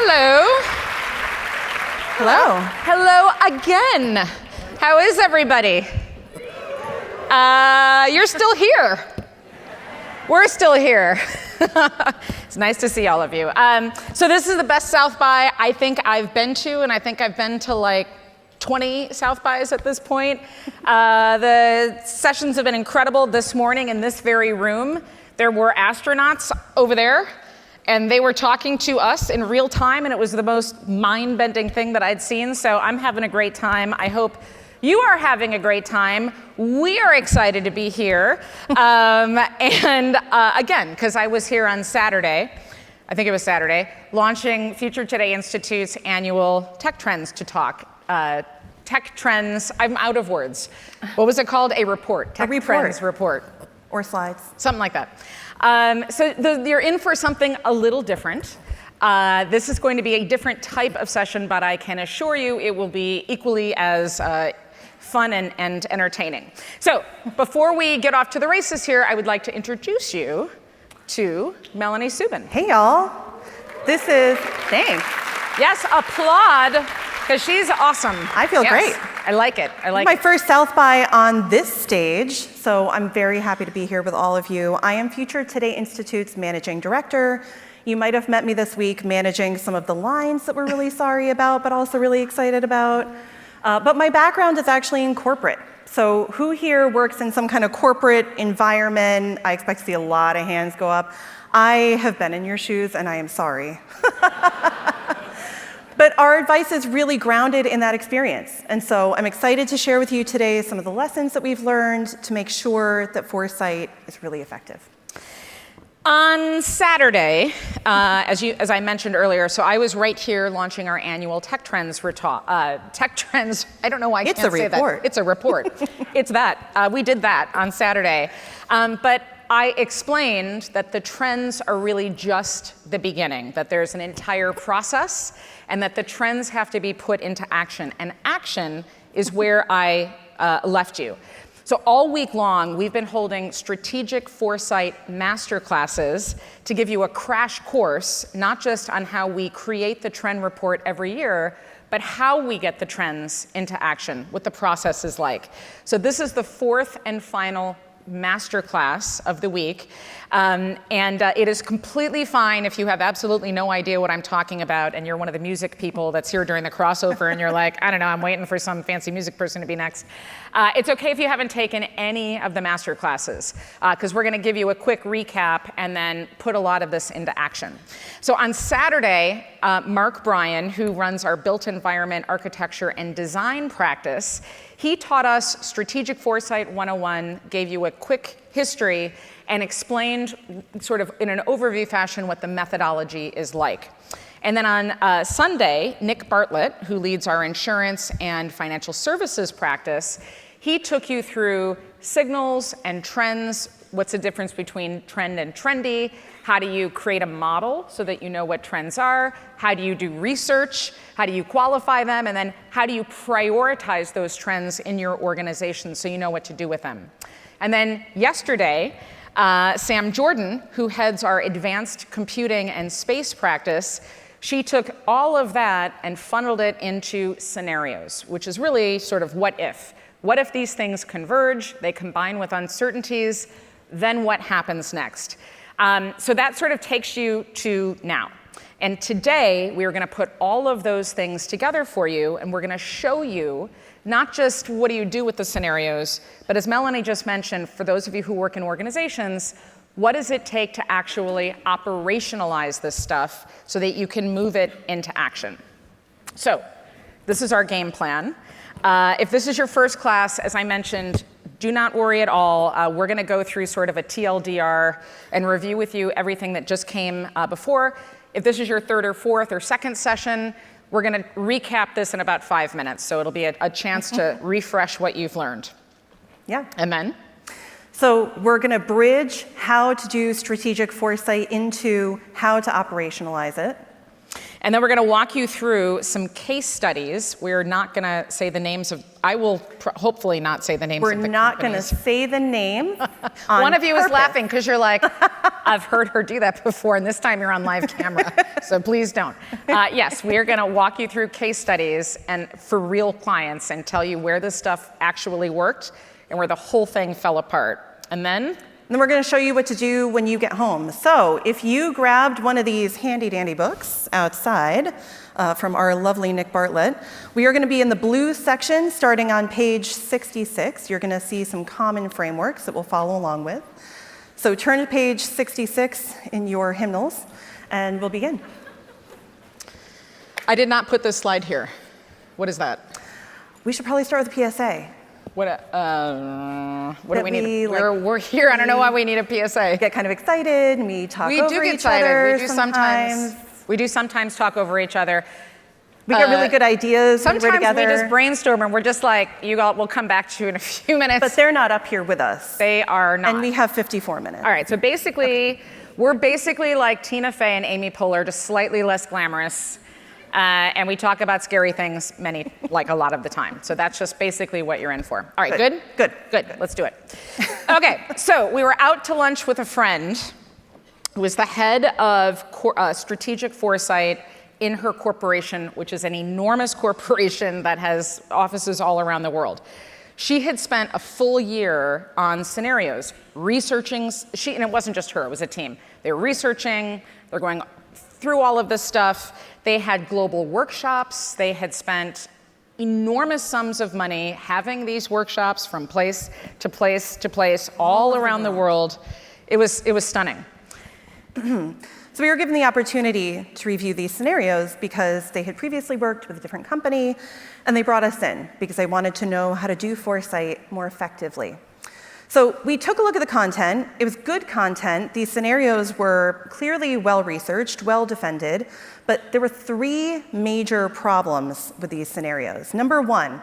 Hello. Hello. Hello again. How is everybody? You're still here. We're still here. It's nice to see all of you. So this is the best South by I think I've been to, and I think I've been to like 20 South bys at this point. The sessions have been incredible. This morning in this very room, there were astronauts over there, and they were talking to us in real time, and it was the most mind-bending thing that I'd seen. So I'm having a great time. I hope you are having a great time. We are excited to be here. Again, because I was here on Saturday, I think it was Saturday, launching Future Today Institute's annual Tech Trends to Talk. Tech Trends, I'm out of words. What was it called? A report. Tech Trends report. Or slides. Something like that. You're in for something a little different. This is going to be a different type of session, but I can assure you it will be equally as fun and entertaining. So before we get off to the races here, I would like to introduce you to Melanie Subin. Hey, y'all. Thanks. Yes, applaud, because she's awesome. I feel great. I like it. My first South by on this stage, so I'm very happy to be here with all of you. I am Future Today Institute's Managing Director. You might have met me this week managing some of the lines that we're really sorry about, but also really excited about. But my background is actually in corporate. So who here works in some kind of corporate environment? I expect to see a lot of hands go up. I have been in your shoes, and I am sorry. But our advice is really grounded in that experience. And so I'm excited to share with you today some of the lessons that we've learned to make sure that foresight is really effective. On Saturday, as I mentioned earlier, so I was right here launching our annual Tech Trends. Tech Trends, I don't know why I can't say that. It's a report. It's that. We did that on Saturday. But I explained that the trends are really just the beginning, that there's an entire process, and that the trends have to be put into action. And action is where I left you. So all week long, we've been holding strategic foresight masterclasses to give you a crash course, not just on how we create the trend report every year, but how we get the trends into action, what the process is like. So this is the fourth and final masterclass of the week. It is completely fine if you have absolutely no idea what I'm talking about and you're one of the music people that's here during the crossover and you're like, I don't know, I'm waiting for some fancy music person to be next. It's okay if you haven't taken any of the masterclasses, because we're going to give you a quick recap and then put a lot of this into action. So on Saturday, Mark Bryan, who runs our built environment architecture and design practice, he taught us Strategic Foresight 101, gave you a quick history, and explained sort of in an overview fashion what the methodology is like. And then on Sunday, Nick Bartlett, who leads our insurance and financial services practice, he took you through signals and trends, what's the difference between trend and trendy, how do you create a model so that you know what trends are, how do you do research, how do you qualify them, and then how do you prioritize those trends in your organization so you know what to do with them. And then yesterday, Sam Jordan, who heads our advanced computing and space practice, she took all of that and funneled it into scenarios, which is really sort of what if. What if these things converge, they combine with uncertainties, then what happens next? So that sort of takes you to now. And today, we are going to put all of those things together for you, and we're going to show you not just what do you do with the scenarios, but as Melanie just mentioned, for those of you who work in organizations, what does it take to actually operationalize this stuff so that you can move it into action? So this is our game plan. If this is your first class, as I mentioned, do not worry at all. We're going to go through sort of a TLDR and review with you everything that just came before. If this is your third or fourth or second session, we're going to recap this in about 5 minutes. So it'll be a chance to refresh what you've learned. Yeah. And then? So we're going to bridge how to do strategic foresight into how to operationalize it. And then we're going to walk you through some case studies. We're not going to say the names of, I will hopefully not say the names of the companies. We're not going to say the name on One of you purpose. is laughing because you're like, I've heard her do that before, and this time you're on live camera, so please don't. Yes, we are going to walk you through case studies and for real clients and tell you where this stuff actually worked and where the whole thing fell apart. And then we're going to show you what to do when you get home. So if you grabbed one of these handy dandy books outside from our lovely Nick Bartlett, we are going to be in the blue section starting on page 66. You're going to see some common frameworks that we'll follow along with. So turn to page 66 in your hymnals and we'll begin. I did not put this slide here. What is that? We should probably start with the PSA. What do we need? We're here. I don't know why we need a PSA. Get kind of excited. We talk over each other. We do get excited. We do sometimes talk over each other. We get really good ideas when we're together. Sometimes we just brainstorm and we're just like, we'll come back to you in a few minutes. But they're not up here with us. They are not. And we have 54 minutes. All right, so basically, we're basically like Tina Fey and Amy Poehler, just slightly less glamorous. And we talk about scary things like a lot of the time. So that's just basically what you're in for. All right, good? Good. Let's do it. Okay, so we were out to lunch with a friend who was the head of strategic foresight in her corporation, which is an enormous corporation that has offices all around the world. She had spent a full year on scenarios, researching, and it wasn't just her, it was a team. They were researching, they're going through all of this stuff. They had global workshops. They had spent enormous sums of money having these workshops from place to place to place all around the world. It was stunning. So we were given the opportunity to review these scenarios because they had previously worked with a different company, and they brought us in because they wanted to know how to do foresight more effectively. So we took a look at the content. It was good content. These scenarios were clearly well-researched, well-defended, but there were three major problems with these scenarios. Number one,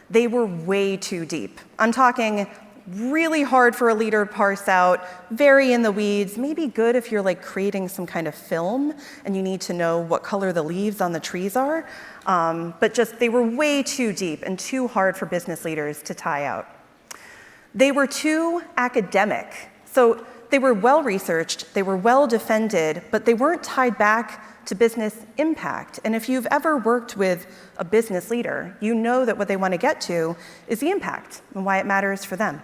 they were way too deep. I'm talking really hard for a leader to parse out, very in the weeds, maybe good if you're like creating some kind of film and you need to know what color the leaves on the trees are, but just they were way too deep and too hard for business leaders to tie out. They were too academic. So they were well-researched, they were well-defended, but they weren't tied back to business impact. And if you've ever worked with a business leader, you know that what they want to get to is the impact and why it matters for them.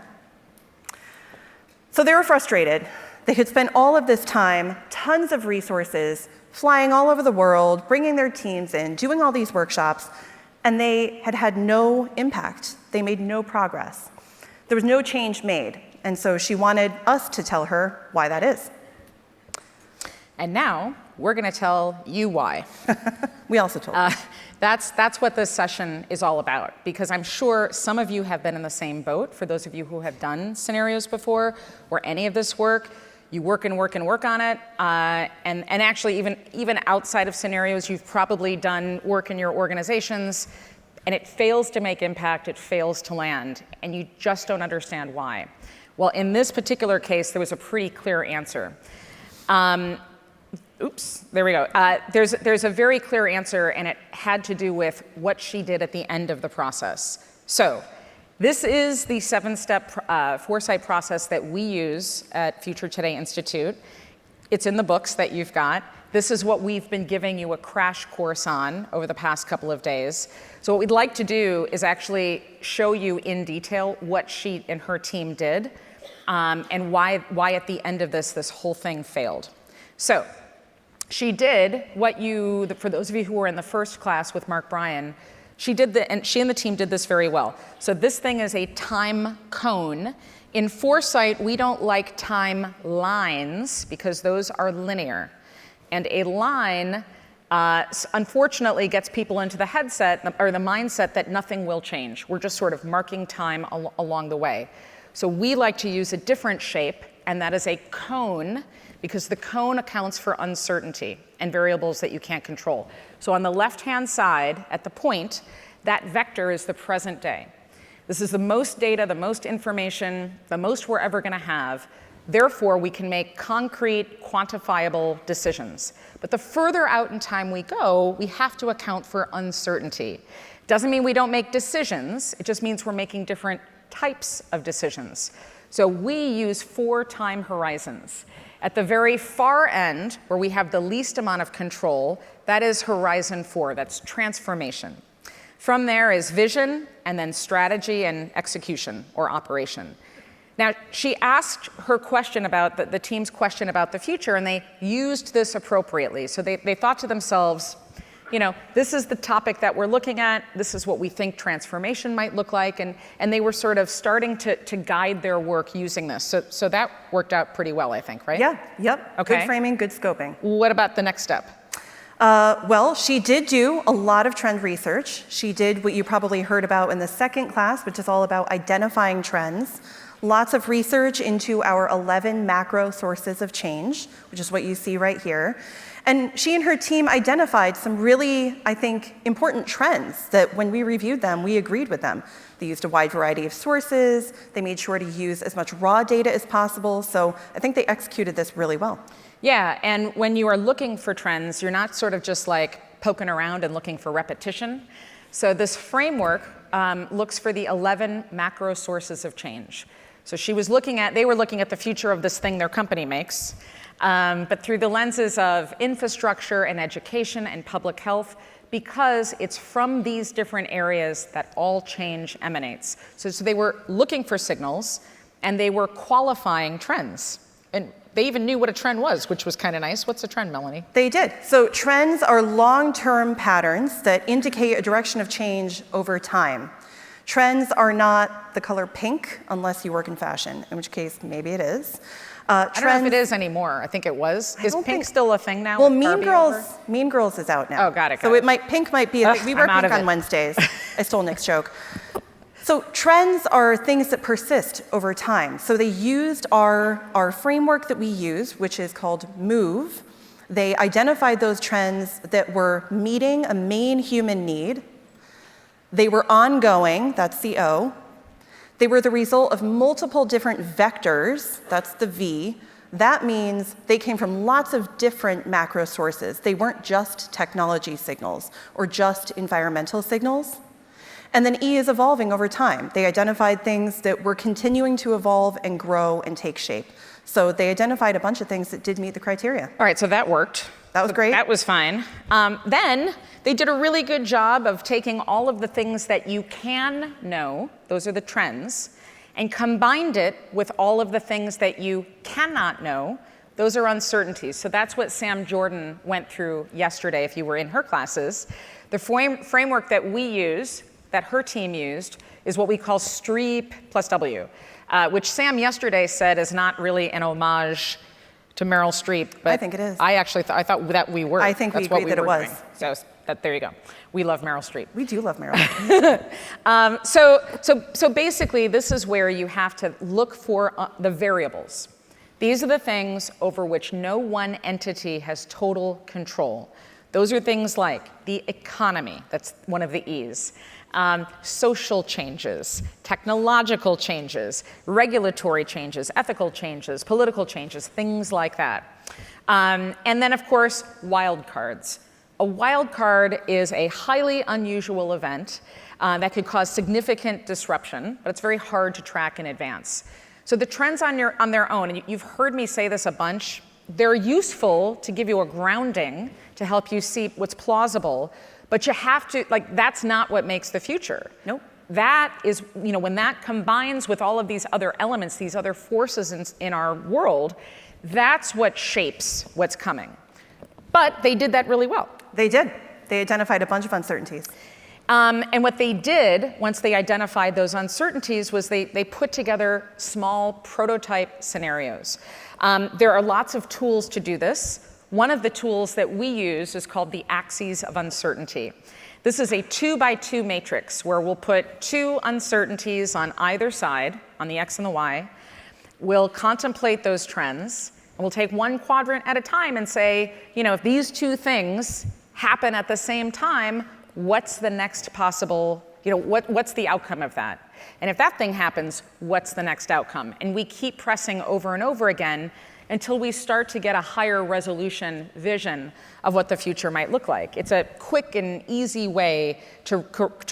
So they were frustrated. They had spent all of this time, tons of resources, flying all over the world, bringing their teams in, doing all these workshops, and they had had no impact. They made no progress. There was no change made, and so she wanted us to tell her why that is. And now we're going to tell you why. We also told her. That's what this session is all about, because I'm sure some of you have been in the same boat. For those of you who have done scenarios before or any of this work, you work and work and work on it, and actually even outside of scenarios, you've probably done work in your organizations, and it fails to make impact, it fails to land, and you just don't understand why. Well, in this particular case, there was a pretty clear answer. Oops, there we go. There's a very clear answer, and it had to do with what she did at the end of the process. So this is the 7-step foresight process that we use at Future Today Institute. It's in the books that you've got. This is what we've been giving you a crash course on over the past couple of days. So what we'd like to do is actually show you in detail what she and her team did, and why at the end of this whole thing failed. So she did what for those of you who were in the first class with Mark Bryan, she and the team did this very well. So this thing is a time cone. In foresight, we don't like timelines because those are linear. And a line, unfortunately, gets people into the mindset that nothing will change. We're just sort of marking time along the way. So we like to use a different shape, and that is a cone, because the cone accounts for uncertainty and variables that you can't control. So on the left-hand side, at the point, that vector is the present day. This is the most data, the most information, the most we're ever going to have. Therefore, we can make concrete, quantifiable decisions. But the further out in time we go, we have to account for uncertainty. Doesn't mean we don't make decisions. It just means we're making different types of decisions. So we use 4 time horizons. At the very far end, where we have the least amount of control, that is horizon 4, that's transformation. From there is vision, and then strategy and execution, or operation. Now, she asked her question about, the team's question about the future, and they used this appropriately. So they thought to themselves, this is the topic that we're looking at, this is what we think transformation might look like, and they were sort of starting to guide their work using this. So that worked out pretty well, I think, right? Yeah, yep. Okay. Good framing, good scoping. What about the next step? Well, she did do a lot of trend research. She did what you probably heard about in the second class, which is all about identifying trends. Lots of research into our 11 macro sources of change, which is what you see right here. And she and her team identified some really, I think, important trends that when we reviewed them, we agreed with them. They used a wide variety of sources. They made sure to use as much raw data as possible. So I think they executed this really well. Yeah, and when you are looking for trends, you're not sort of just like poking around and looking for repetition. So this framework looks for the 11 macro sources of change. So they were looking at the future of this thing their company makes, but through the lenses of infrastructure and education and public health, because it's from these different areas that all change emanates. So they were looking for signals, and they were qualifying trends. And they even knew what a trend was, which was kind of nice. What's a trend, Melanie? They did. So trends are long-term patterns that indicate a direction of change over time. Trends are not the color pink unless you work in fashion, in which case maybe it is. I don't know if it is anymore. I think it was. Is pink still a thing now? Well, Mean Girls is out now. Oh, got it. So pink might be. We wear pink on Wednesdays. I stole Nick's joke. So trends are things that persist over time. So they used our framework that we use, which is called MOVE. They identified those trends that were meeting a main human need. They were ongoing, that's the O. They were the result of multiple different vectors, that's the V. That means they came from lots of different macro sources. They weren't just technology signals or just environmental signals. And then E is evolving over time. They identified things that were continuing to evolve and grow and take shape. So they identified a bunch of things that did meet the criteria. All right, so that worked. That was great. That was fine. Then they did a really good job of taking all of the things that you can know, those are the trends, and combined it with all of the things that you cannot know, those are uncertainties. So that's what Sam Jordan went through yesterday if you were in her classes. The framework that we use, that her team used, is what we call STREEP plus W, which Sam yesterday said is not really an homage to Meryl Streep, but I think it is. I thought that we were. I think we agreed that it was. So there you go. We love Meryl Streep. We do love Meryl. So basically, this is where you have to look for the variables. These are the things over which no one entity has total control. Those are things like the economy, that's one of the E's, social changes, technological changes, regulatory changes, ethical changes, political changes, things like that. And then, of course, wild cards. A wild card is a highly unusual event that could cause significant disruption, but it's very hard to track in advance. So the trends on their own, and you've heard me say this a bunch, they're useful to give you a grounding to help you see what's plausible, but you have to, that's not what makes the future. Nope. That is, when that combines with all of these other elements, these other forces in our world, that's what shapes what's coming. But they did that really well. They did. They identified a bunch of uncertainties. And what they did, once they identified those uncertainties, was they put together small prototype scenarios. There are lots of tools to do this. One of the tools that we use is called the axes of uncertainty. This is a 2x2 matrix where we'll put 2 uncertainties on either side, on the X and the Y. We'll contemplate those trends, and we'll take one quadrant at a time and say, if these 2 things happen at the same time, what's the next possible what's the outcome of that? And if that thing happens, what's the next outcome? And we keep pressing over and over again until we start to get a higher resolution vision of what the future might look like. It's a quick and easy way to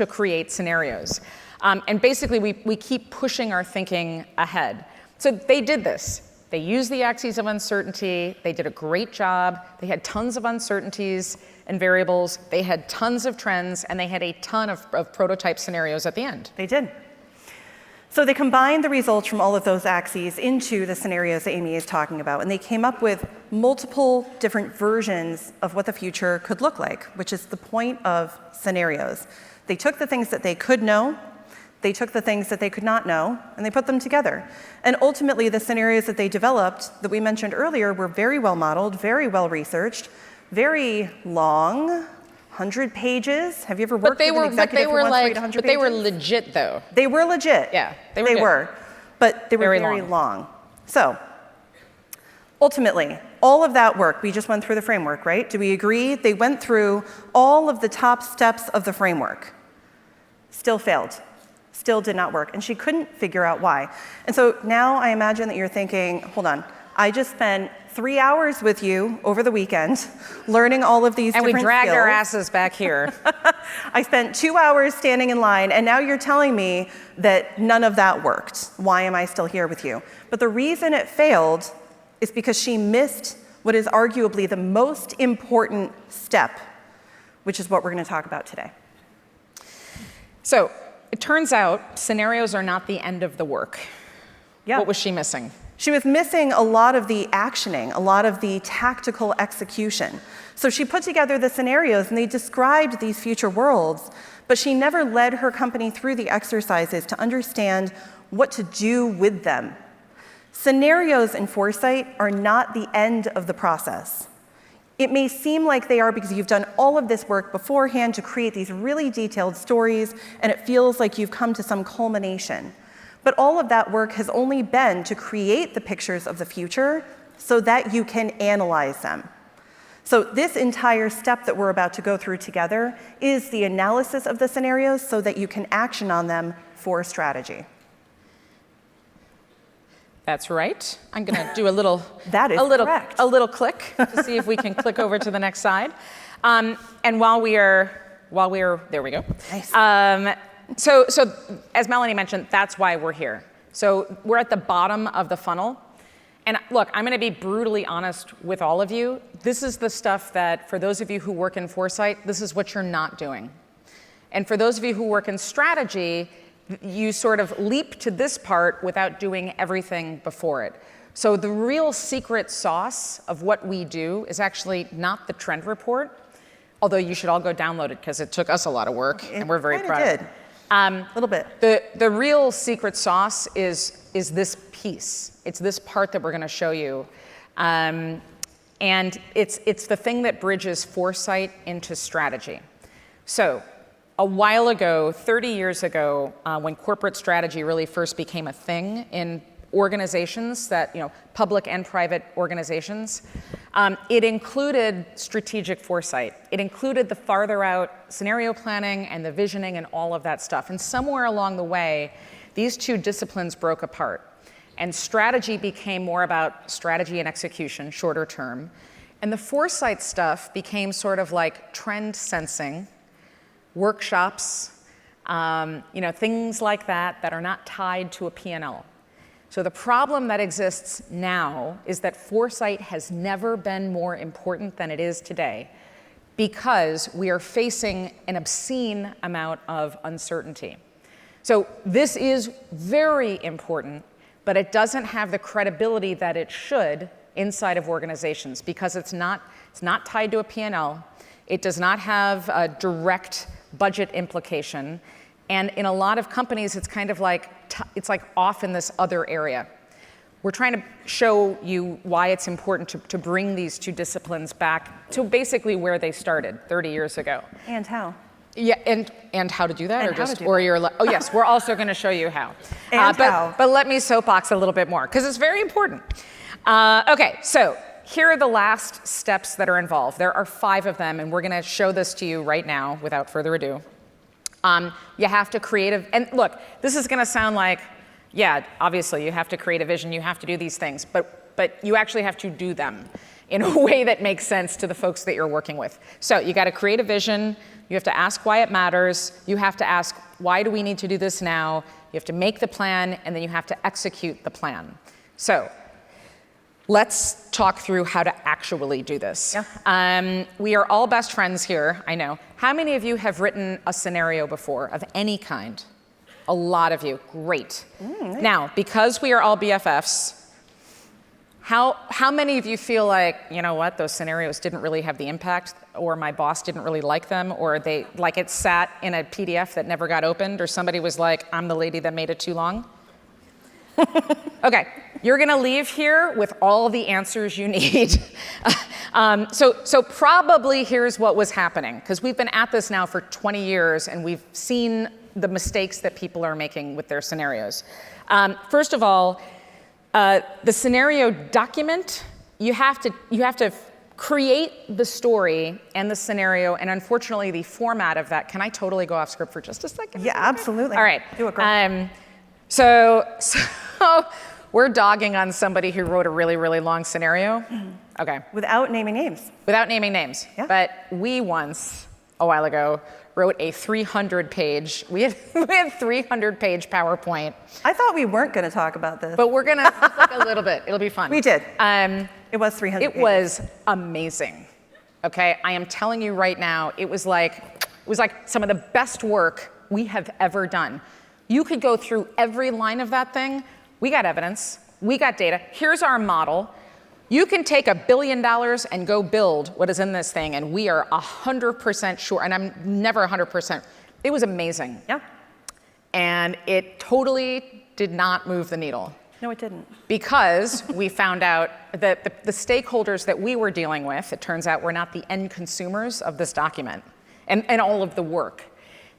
create scenarios. And basically, we keep pushing our thinking ahead. So they did this. They used the axes of uncertainty. They did a great job. They had tons of uncertainties and variables. They had tons of trends, and they had a ton of prototype scenarios at the end. They did. So they combined the results from all of those axes into the scenarios that Amy is talking about, and they came up with multiple different versions of what the future could look like, which is the point of scenarios. They took the things that they could know, they took the things that they could not know, and they put them together. And ultimately, the scenarios that they developed that we mentioned earlier were very well modeled, very well researched, very long, 100 pages. Have you ever worked with an executive who wants to read 100 pages? But they were legit, though. They were legit. Yeah, they were. But they were very long. So ultimately, all of that work, we just went through the framework, right? Do we agree? They went through all of the top steps of the framework. Still failed. Still did not work. And she couldn't figure out why. And so now I imagine that you're thinking, hold on, I just spent 3 hours with you over the weekend learning all of these different skills. And we dragged our asses back here. I spent 2 hours standing in line, and now you're telling me that none of that worked. Why am I still here with you? But the reason it failed is because she missed what is arguably the most important step, which is what we're going to talk about today. So it turns out scenarios are not the end of the work. Yeah. What was she missing? She was missing a lot of the actioning, a lot of the tactical execution. So she put together the scenarios and they described these future worlds, but she never led her company through the exercises to understand what to do with them. Scenarios in foresight are not the end of the process. It may seem like they are because you've done all of this work beforehand to create these really detailed stories, and it feels like you've come to some culmination. But all of that work has only been to create the pictures of the future so that you can analyze them. So this entire step that we're about to go through together is the analysis of the scenarios so that you can action on them for strategy. That's right. I'm going to do a little correct. A little click to see if we can click over to the next side. And while we are there we go. Nice. So as Melanie mentioned, that's why we're here. So we're at the bottom of the funnel. And look, I'm going to be brutally honest with all of you. This is the stuff that, for those of you who work in foresight, this is what you're not doing. And for those of you who work in strategy, you sort of leap to this part without doing everything before it. So the real secret sauce of what we do is actually not the trend report, although you should all go download it because it took us a lot of work and we're very proud. It did. A little bit. The real secret sauce is this piece. It's this part that we're going to show you. And it's the thing that bridges foresight into strategy. So a while ago, 30 years ago, when corporate strategy really first became a thing in organizations, that, public and private organizations, it included strategic foresight. It included the farther out scenario planning and the visioning and all of that stuff. And somewhere along the way, these two disciplines broke apart. And strategy became more about strategy and execution, shorter term. And the foresight stuff became sort of like trend sensing, workshops, things like that are not tied to a P&L. So the problem that exists now is that foresight has never been more important than it is today because we are facing an obscene amount of uncertainty. So this is very important, but it doesn't have the credibility that it should inside of organizations because it's not tied to a P&L. It does not have a direct budget implication. And in a lot of companies, it's kind of like, it's like off in this other area. We're trying to show you why it's important to bring these two disciplines back to basically where they started 30 years ago. And how. Yeah, and how to do that, and oh yes, we're also going to show you how. And how. But let me soapbox a little bit more because it's very important. Okay, so here are the last steps that are involved. There are 5 of them, and we're going to show this to you right now without further ado. You have to create and look, this is going to sound like, yeah, obviously you have to create a vision, you have to do these things, but you actually have to do them in a way that makes sense to the folks that you're working with. So you got to create a vision, you have to ask why it matters, you have to ask why do we need to do this now, you have to make the plan, and then you have to execute the plan. So let's talk through how to actually do this. Yeah. We are all best friends here, I know. How many of you have written a scenario before of any kind? A lot of you, great. Nice. Now, because we are all BFFs, how many of you feel like, you know what, those scenarios didn't really have the impact, or my boss didn't really like them, or they, like it sat in a PDF that never got opened, or somebody was like, I'm the lady that made it too long? Okay, you're gonna leave here with all the answers you need. So probably here's what was happening, because we've been at this now for 20 years and we've seen the mistakes that people are making with their scenarios. First of all, the scenario document, you have to create the story and the scenario, and unfortunately the format of that. Can I totally go off script for just a second? Yeah, absolutely. All right. Do it, girl. So we're dogging on somebody who wrote a really, really long scenario. Okay. Without naming names. Without naming names. Yeah. But we once, a while ago, wrote a 300-page, we had 300-page PowerPoint. I thought we weren't going to talk about this. But we're going to talk a little bit. It'll be fun. We did. It was 300 It pages. was amazing. Okay, I am telling you right now, it was like some of the best work we have ever done. You could go through every line of that thing. We got evidence. We got data. Here's our model. You can take $1 billion and go build what is in this thing, and we are 100% sure, and I'm never 100%. It was amazing. Yeah. And it totally did not move the needle. No, it didn't. Because we found out that the stakeholders that we were dealing with, it turns out, were not the end consumers of this document and all of the work.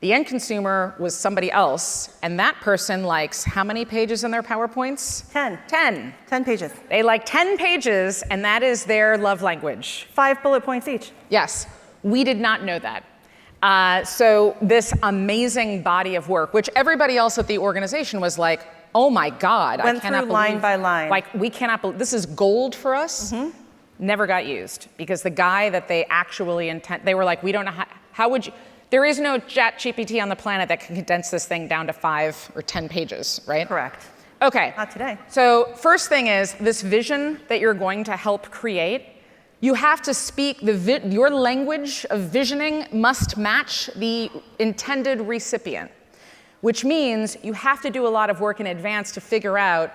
The end consumer was somebody else, and that person likes how many pages in their PowerPoints? 10. 10. 10 pages. They like 10 pages, and that is their love language. 5 bullet points each. Yes, we did not know that. So this amazing body of work, which everybody else at the organization was like, oh my God, Went I cannot through believe. line by line. Like, we cannot believe, this is gold for us. Mm-hmm. Never got used, because the guy that they actually they were like, we don't know how would you, there is no ChatGPT on the planet that can condense this thing down to 5 or 10 pages, right? Correct. Okay. Not today. So first thing is, this vision that you're going to help create, you have to speak, your language of visioning must match the intended recipient, which means you have to do a lot of work in advance to figure out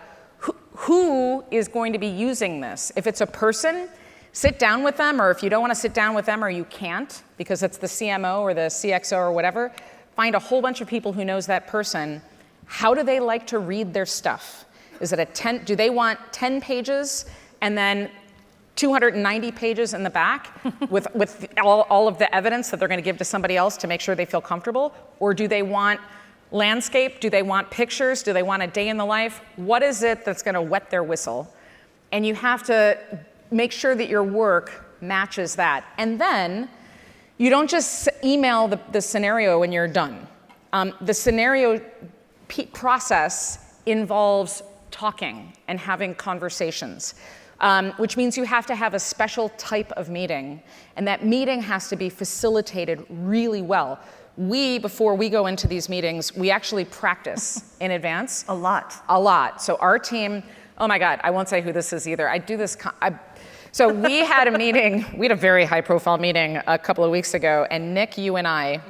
who is going to be using this. If it's a person, sit down with them, or if you don't want to sit down with them, or you can't because it's the CMO or the CXO or whatever, find a whole bunch of people who knows that person. How do they like to read their stuff? Is it do they want 10 pages and then 290 pages in the back with all of the evidence that they're going to give to somebody else to make sure they feel comfortable? Or do they want landscape? Do they want pictures? Do they want a day in the life? What is it that's going to wet their whistle? And you have to make sure that your work matches that. And then you don't just email the scenario when you're done. The scenario process involves talking and having conversations, which means you have to have a special type of meeting. And that meeting has to be facilitated really well. Before we go into these meetings, we actually practice in advance. A lot. A lot. So our team, oh my God, I won't say who this is either. I do this, so we had a meeting, we had a very high profile meeting a couple of weeks ago, and Nick, you and I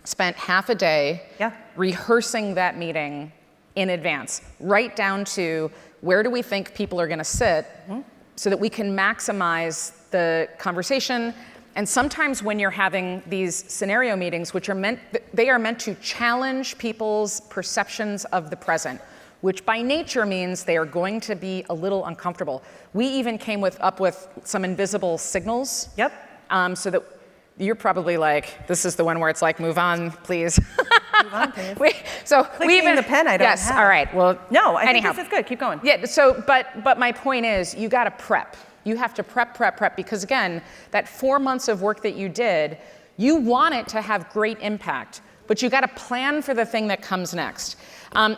spent half a day rehearsing that meeting in advance, right down to where do we think people are gonna sit so that we can maximize the conversation. And sometimes when you're having these scenario meetings, which are meant to challenge people's perceptions of the present, which by nature means they are going to be a little uncomfortable. We even came up with some invisible signals. Yep. So that you're probably like, this is the one where it's like, move on, please. Move on, please. We even the pen I don't have. Yes, all right, well, no, I anyhow. think this is good, keep going. Yeah, so, but my point is, you gotta prep. You have to prep, because again, that 4 months of work that you did, you want it to have great impact. but you got to plan for the thing that comes next.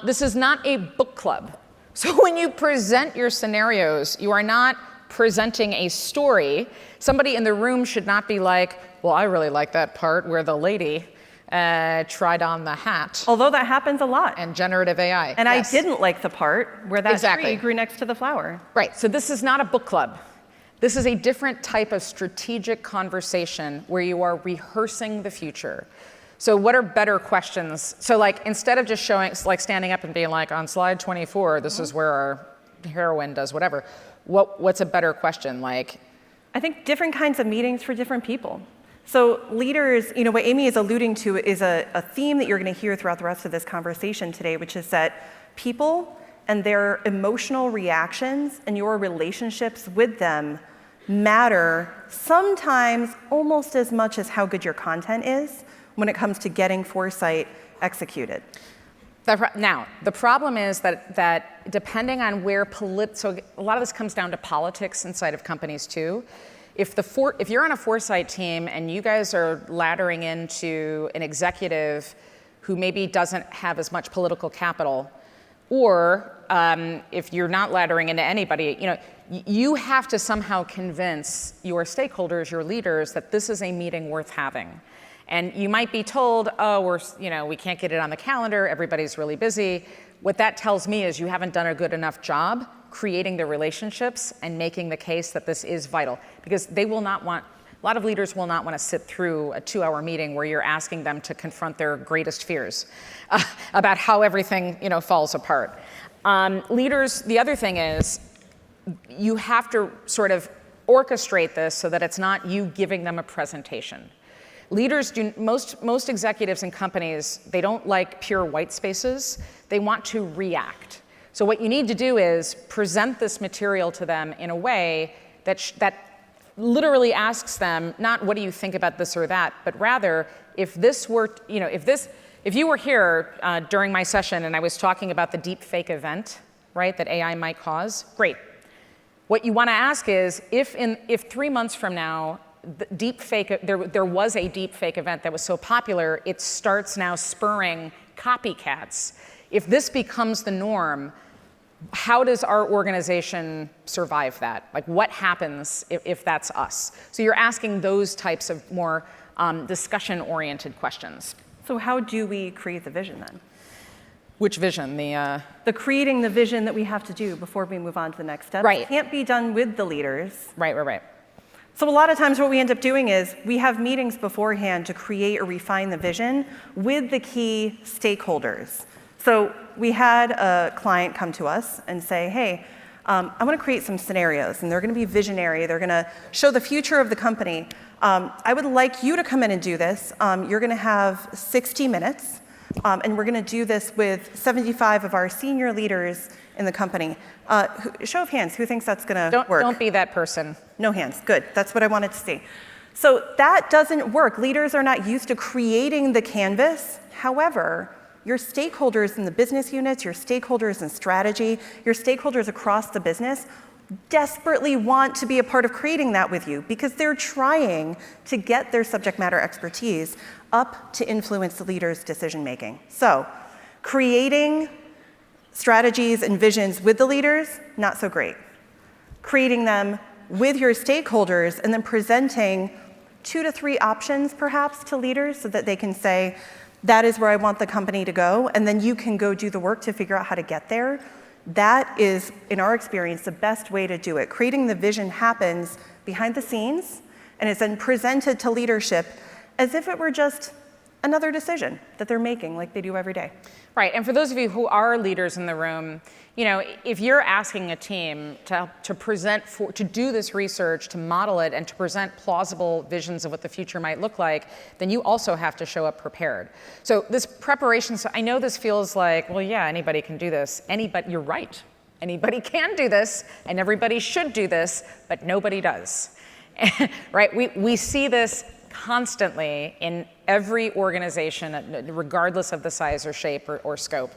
This is not a book club. So when you present your scenarios, you are not presenting a story. Somebody in the room should not be like, well, I really like that part where the lady tried on the hat. Although that happens a lot. And generative AI. And yes. I didn't like the part where that tree grew next to the flower. Right, so this is not a book club. This is a different type of strategic conversation where you are rehearsing the future. So what are better questions? So like, instead of just showing, like standing up and being like, on slide 24, this is where our heroine does whatever. What's a better question? Like, I think different kinds of meetings for different people. So leaders, what Amy is alluding to is a theme that you're going to hear throughout the rest of this conversation today, which is that people and their emotional reactions and your relationships with them matter sometimes almost as much as how good your content is when it comes to getting foresight executed. Now, the problem is that depending on where so a lot of this comes down to politics inside of companies too. If you're on a foresight team and you guys are laddering into an executive who maybe doesn't have as much political capital, or if you're not laddering into anybody, you have to somehow convince your stakeholders, your leaders, that this is a meeting worth having. And you might be told, oh, we can't get it on the calendar, everybody's really busy. What that tells me is you haven't done a good enough job creating the relationships and making the case that this is vital. Because they will not want, a lot of leaders will not want to sit through a 2-hour meeting where you're asking them to confront their greatest fears about how everything falls apart. Leaders, the other thing is, you have to sort of orchestrate this so that it's not you giving them a presentation. Leaders most executives in companies, they don't like pure white spaces. They want to react. So what you need to do is present this material to them in a way that literally asks them, not what do you think about this or that, but rather, if you were here during my session and I was talking about the deep fake event, right, that AI might cause, great. What you want to ask is, if 3 months from now, there was a deep fake event that was so popular, it starts now spurring copycats. If this becomes the norm, how does our organization survive that? Like, what happens if that's us? So you're asking those types of more discussion-oriented questions. So how do we create the vision then? Which vision? The creating the vision that we have to do before we move on to the next step. Right. It can't be done with the leaders. Right. So a lot of times what we end up doing is we have meetings beforehand to create or refine the vision with the key stakeholders. So we had a client come to us and say, hey, I want to create some scenarios, and they're going to be visionary. They're going to show the future of the company. I would like you to come in and do this. You're going to have 60 minutes, and we're going to do this with 75 of our senior leaders in the company. Show of hands, who thinks that's going to work? Don't be that person. No hands, good. That's what I wanted to see. So that doesn't work. Leaders are not used to creating the canvas. However, your stakeholders in the business units, your stakeholders in strategy, your stakeholders across the business desperately want to be a part of creating that with you because they're trying to get their subject matter expertise up to influence the leader's decision making. So creating strategies and visions with the leaders, not so great. Creating them with your stakeholders and then presenting 2 to 3 options perhaps to leaders so that they can say, that is where I want the company to go, and then you can go do the work to figure out how to get there. That is, in our experience, the best way to do it. Creating the vision happens behind the scenes, and it's then presented to leadership as if it were just another decision that they're making like they do every day. Right, and for those of you who are leaders in the room, if you're asking a team to present, to do this research, to model it, and to present plausible visions of what the future might look like, then you also have to show up prepared. So this preparation, so I know this feels like, well, yeah, anybody can do this. You're right. Anybody can do this, and everybody should do this, but nobody does. Right? We see this constantly in every organization, regardless of the size or shape or scope.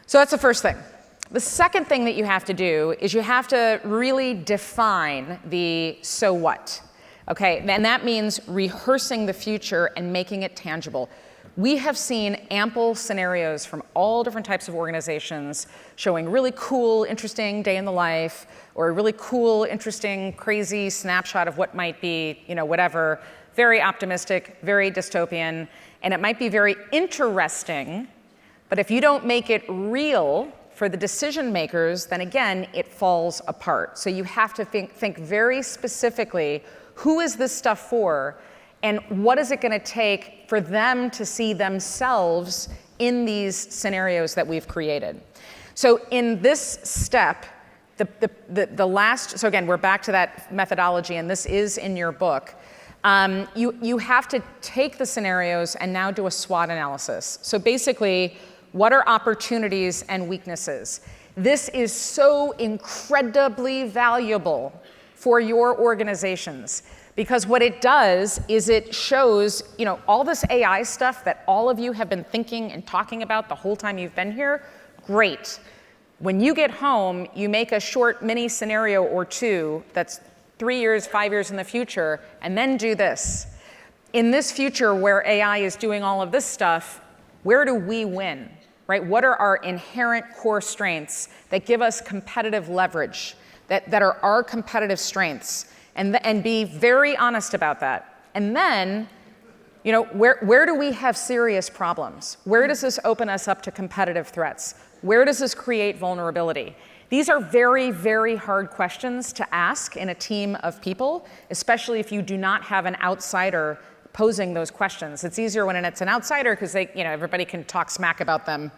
So that's the first thing. The second thing that you have to do is you have to really define the so what. Okay, and that means rehearsing the future and making it tangible. We have seen ample scenarios from all different types of organizations showing really cool, interesting day in the life, or a really cool, interesting, crazy snapshot of what might be, whatever, very optimistic, very dystopian, and it might be very interesting, but if you don't make it real for the decision makers, then again, it falls apart. So you have to think very specifically, who is this stuff for? And what is it going to take for them to see themselves in these scenarios that we've created? So in this step, the last, so again, we're back to that methodology, and this is in your book. You have to take the scenarios and now do a SWOT analysis. So basically, what are opportunities and weaknesses? This is so incredibly valuable for your organizations. Because what it does is it shows, all this AI stuff that all of you have been thinking and talking about the whole time you've been here, great. When you get home, you make a short mini scenario or two that's 3 years, 5 years in the future, and then do this. In this future where AI is doing all of this stuff, where do we win, right? What are our inherent core strengths that give us competitive leverage, that are our competitive strengths? And be very honest about that. And then, where do we have serious problems? Where does this open us up to competitive threats? Where does this create vulnerability? These are very, very hard questions to ask in a team of people, especially if you do not have an outsider posing those questions. It's easier when it's an outsider because everybody can talk smack about them.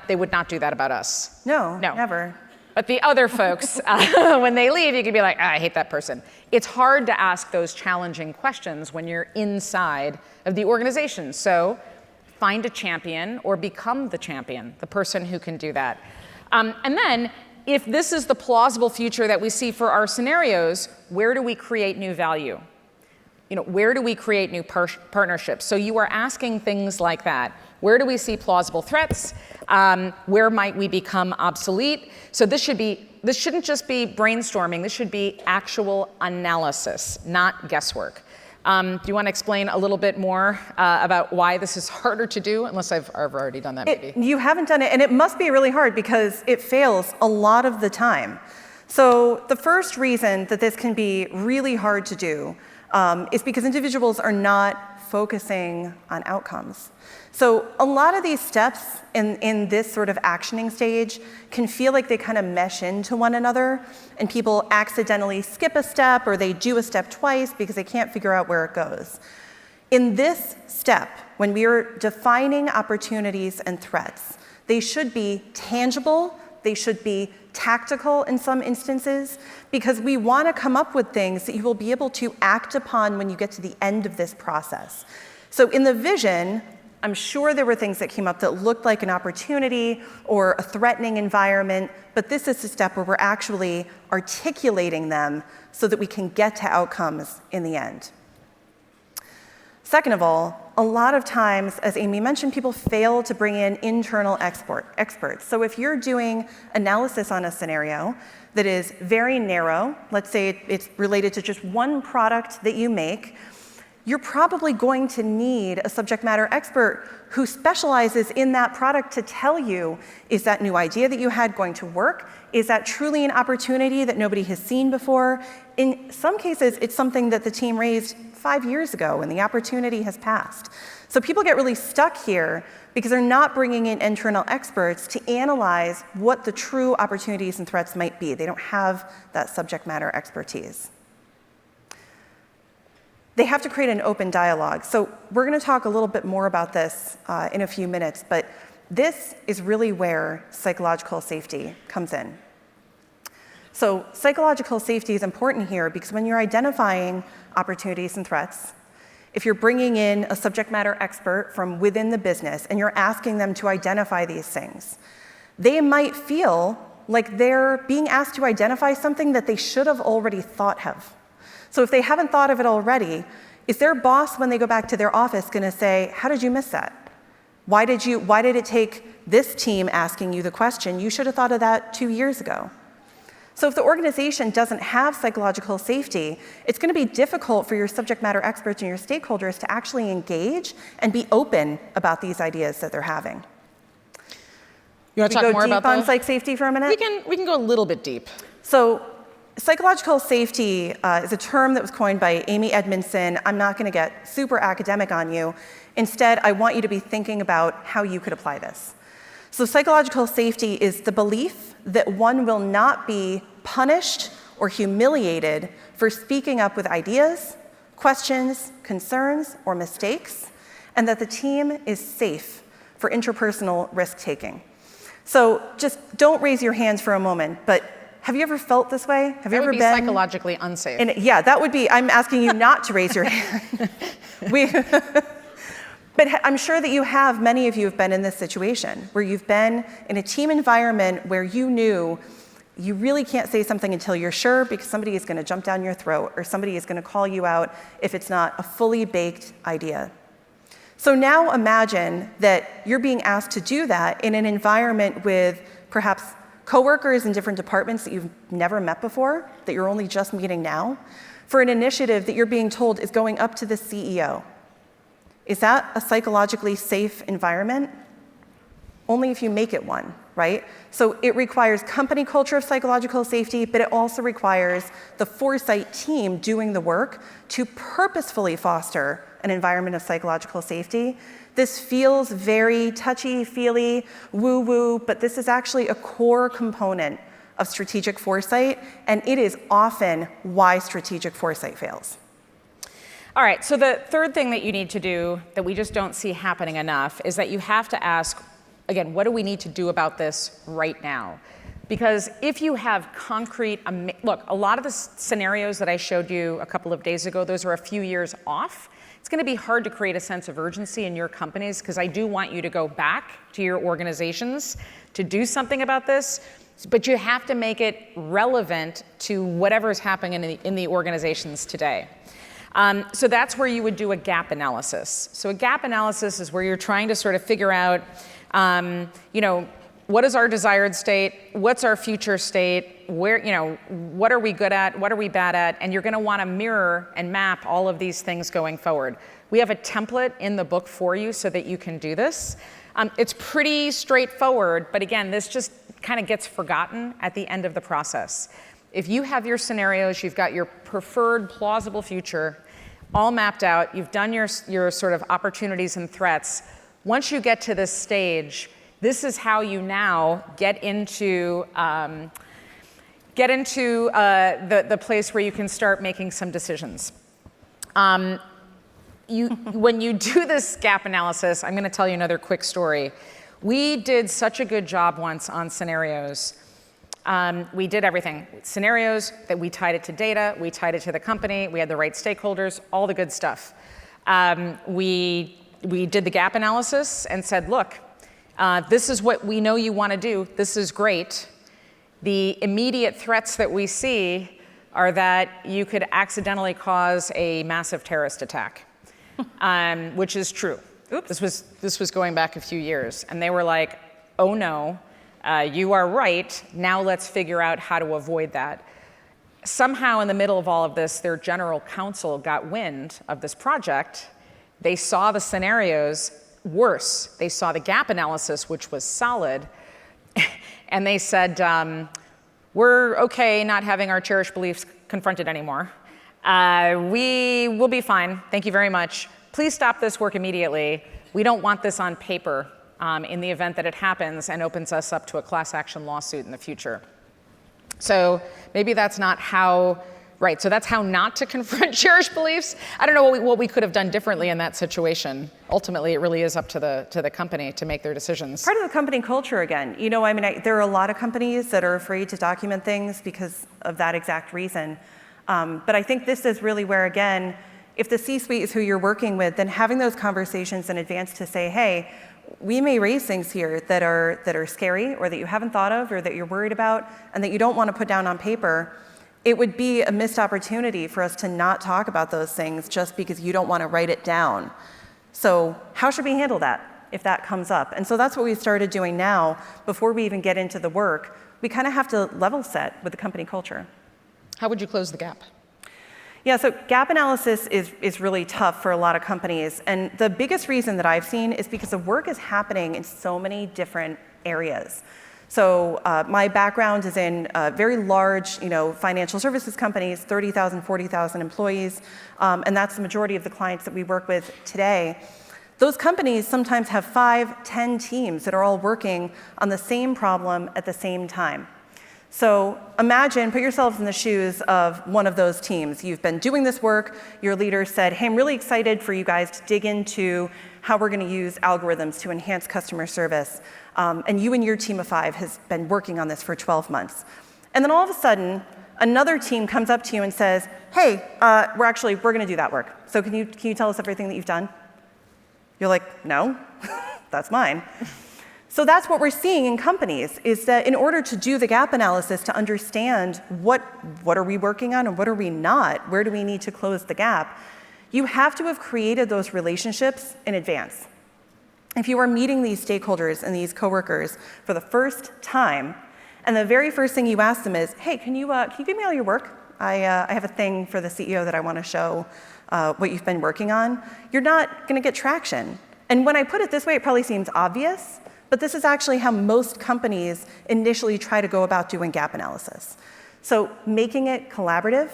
They would not do that about us. No, never. But the other folks, when they leave, you can be like, I hate that person. It's hard to ask those challenging questions when you're inside of the organization. So find a champion or become the champion, the person who can do that. And then, if this is the plausible future that we see for our scenarios, where do we create new value? Where do we create new partnerships? So you are asking things like that. Where do we see plausible threats? Where might we become obsolete? So this shouldn't just be brainstorming. This should be actual analysis, not guesswork. Do you want to explain a little bit more about why this is harder to do? Unless I've already done that, maybe. You haven't done it, and it must be really hard because it fails a lot of the time. So the first reason that this can be really hard to do is because individuals are not focusing on outcomes. So a lot of these steps in this sort of actioning stage can feel like they kind of mesh into one another, and people accidentally skip a step or they do a step twice because they can't figure out where it goes. In this step, when we are defining opportunities and threats, they should be tangible, they should be tactical in some instances, because we want to come up with things that you will be able to act upon when you get to the end of this process. So in the vision, I'm sure there were things that came up that looked like an opportunity or a threatening environment, but this is the step where we're actually articulating them so that we can get to outcomes in the end. Second of all, a lot of times, as Amy mentioned, people fail to bring in internal experts. So if you're doing analysis on a scenario that is very narrow, let's say it's related to just one product that you make, you're probably going to need a subject matter expert who specializes in that product to tell you, is that new idea that you had going to work? Is that truly an opportunity that nobody has seen before? In some cases, it's something that the team raised 5 years ago and the opportunity has passed. So people get really stuck here because they're not bringing in internal experts to analyze what the true opportunities and threats might be. They don't have that subject matter expertise. They have to create an open dialogue. So we're going to talk a little bit more about this in a few minutes, but this is really where psychological safety comes in. So psychological safety is important here because when you're identifying opportunities and threats, if you're bringing in a subject matter expert from within the business and you're asking them to identify these things, they might feel like they're being asked to identify something that they should have already thought of. So if they haven't thought of it already, is their boss, when they go back to their office, going to say, how did you miss that? Why did it take this team asking you the question? You should have thought of that 2 years ago. So if the organization doesn't have psychological safety, it's going to be difficult for your subject matter experts and your stakeholders to actually engage and be open about these ideas that they're having. You want to talk more about that? Go deep on psych safety for a minute? We can go a little bit deep. So psychological safety is a term that was coined by Amy Edmondson. I'm not going to get super academic on you. Instead, I want you to be thinking about how you could apply this. So psychological safety is the belief that one will not be punished or humiliated for speaking up with ideas, questions, concerns, or mistakes, and that the team is safe for interpersonal risk-taking. So just don't raise your hands for a moment, but have you ever felt this way? Have you ever been psychologically unsafe? Yeah, that would be, I'm asking you not to raise your hand. But I'm sure that many of you have been in this situation where you've been in a team environment where you knew you really can't say something until you're sure because somebody is going to jump down your throat or somebody is going to call you out if it's not a fully baked idea. So now imagine that you're being asked to do that in an environment with perhaps coworkers in different departments that you've never met before, that you're only just meeting now, for an initiative that you're being told is going up to the CEO. Is that a psychologically safe environment? Only if you make it one, right? So it requires company culture of psychological safety, but it also requires the foresight team doing the work to purposefully foster an environment of psychological safety. This feels very touchy-feely, woo-woo, but this is actually a core component of strategic foresight, and it is often why strategic foresight fails. All right, so the third thing that you need to do that we just don't see happening enough is that you have to ask, again, what do we need to do about this right now? Because if you have concrete, look, a lot of the scenarios that I showed you a couple of days ago, those are a few years off. It's going to be hard to create a sense of urgency in your companies because I do want you to go back to your organizations to do something about this, but you have to make it relevant to whatever is happening in the organizations today. So that's where you would do a gap analysis. So a gap analysis is where you're trying to sort of figure out, what is our desired state? What's our future state? What are we good at? What are we bad at? And you're going to want to mirror and map all of these things going forward. We have a template in the book for you so that you can do this. It's pretty straightforward, but again, this just kind of gets forgotten at the end of the process. If you have your scenarios, you've got your preferred plausible future all mapped out, you've done your sort of opportunities and threats. Once you get to this stage, this is how you now get into the place where you can start making some decisions. When you do this gap analysis, I'm going to tell you another quick story. We did such a good job once on scenarios. We did everything. Scenarios, that we tied it to data, we tied it to the company, we had the right stakeholders, all the good stuff. We did the gap analysis and said, look, this is what we know you want to do. This is great. The immediate threats that we see are that you could accidentally cause a massive terrorist attack, which is true. Oops. This was going back a few years. And they were like, oh no, you are right. Now let's figure out how to avoid that. Somehow in the middle of all of this, their general counsel got wind of this project. They saw the scenarios. Worse, they saw the gap analysis, which was solid, and they said, we're okay not having our cherished beliefs confronted anymore. We will be fine. Thank you very much. Please stop this work immediately. We don't want this on paper in the event that it happens and opens us up to a class action lawsuit in the future. So maybe that's not how. Right, so that's how not to confront cherished beliefs. I don't know what we could have done differently in that situation. Ultimately, it really is up to the company to make their decisions. Part of the company culture again. There are a lot of companies that are afraid to document things because of that exact reason. But I think this is really where, again, if the C-suite is who you're working with, then having those conversations in advance to say, hey, we may raise things here that are scary or that you haven't thought of or that you're worried about and that you don't want to put down on paper. It would be a missed opportunity for us to not talk about those things just because you don't want to write it down. So how should we handle that if that comes up? And so that's what we started doing now. Before we even get into the work, we kind of have to level set with the company culture. How would you close the gap? Yeah, so gap analysis is really tough for a lot of companies. And the biggest reason that I've seen is because the work is happening in so many different areas. So my background is in very large, financial services companies, 30,000, 40,000 employees, and that's the majority of the clients that we work with today. Those companies sometimes have 5, 10 teams that are all working on the same problem at the same time. So imagine, put yourselves in the shoes of one of those teams. You've been doing this work. Your leader said, hey, I'm really excited for you guys to dig into how we're going to use algorithms to enhance customer service. And you and your team of 5 has been working on this for 12 months. And then all of a sudden, another team comes up to you and says, hey, we're going to do that work. So can you tell us everything that you've done? You're like, no, that's mine. So that's what we're seeing in companies, is that in order to do the gap analysis, to understand what are we working on and what are we not, where do we need to close the gap, you have to have created those relationships in advance. If you are meeting these stakeholders and these coworkers for the first time, and the very first thing you ask them is, hey, can you give me all your work? I have a thing for the CEO that I want to show what you've been working on. You're not going to get traction. And when I put it this way, it probably seems obvious, but this is actually how most companies initially try to go about doing gap analysis. So making it collaborative,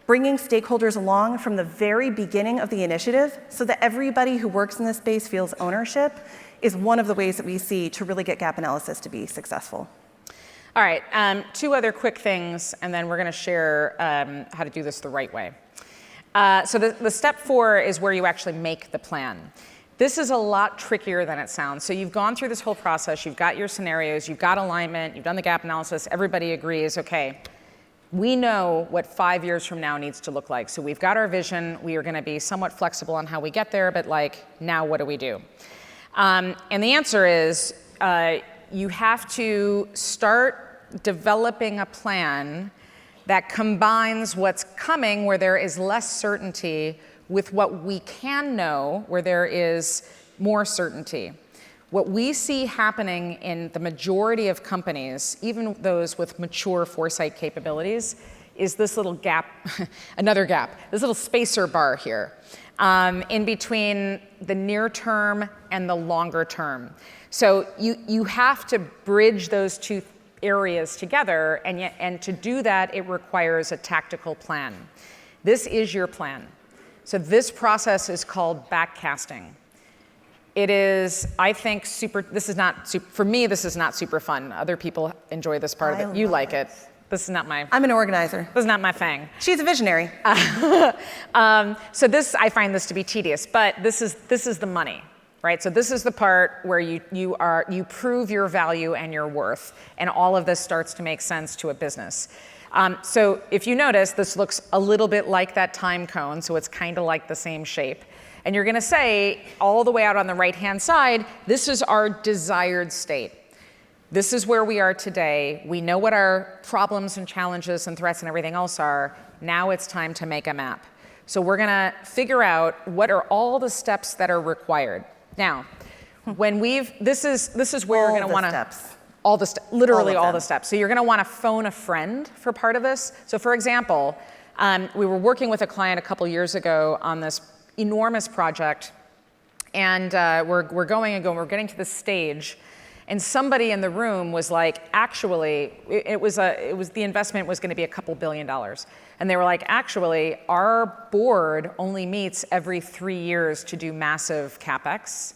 bringing stakeholders along from the very beginning of the initiative so that everybody who works in this space feels ownership is one of the ways that we see to really get gap analysis to be successful. All right, 2 other quick things, and then we're going to share how to do this the right way. So the step 4 is where you actually make the plan. This is a lot trickier than it sounds. So you've gone through this whole process, you've got your scenarios, you've got alignment, you've done the gap analysis, everybody agrees, okay, we know what 5 years from now needs to look like. So we've got our vision, we are gonna be somewhat flexible on how we get there, but now what do we do? And the answer is, you have to start developing a plan that combines what's coming, where there is less certainty, with what we can know, where there is more certainty. What we see happening in the majority of companies, even those with mature foresight capabilities, is this little gap, another gap, this little spacer bar here, in between the near term and the longer term. So you have to bridge those 2 areas together, and to do that, it requires a tactical plan. This is your plan. So this process is called backcasting. It is, I think, for me, this is not super fun. Other people enjoy this part of it. You like it. This is not my... I'm an organizer. This is not my thing. She's a visionary. So I find this to be tedious, but this is the money, right? So this is the part where you prove your value and your worth, and all of this starts to make sense to a business. So if you notice, this looks a little bit like that time cone, so it's kind of like the same shape. And you're gonna say, all the way out on the right-hand side, this is our desired state. This is where we are today. We know what our problems and challenges and threats and everything else are. Now it's time to make a map. So we're gonna figure out what are all the steps that are required. Now, this is where you're gonna wanna... Steps. Literally all the steps. So you're gonna wanna phone a friend for part of this. So for example, we were working with a client a couple years ago on this enormous project, and we're getting to this stage, and somebody in the room was like, actually, the investment was gonna be a couple $2 billion. And they were like, actually, our board only meets every 3 years to do massive CapEx.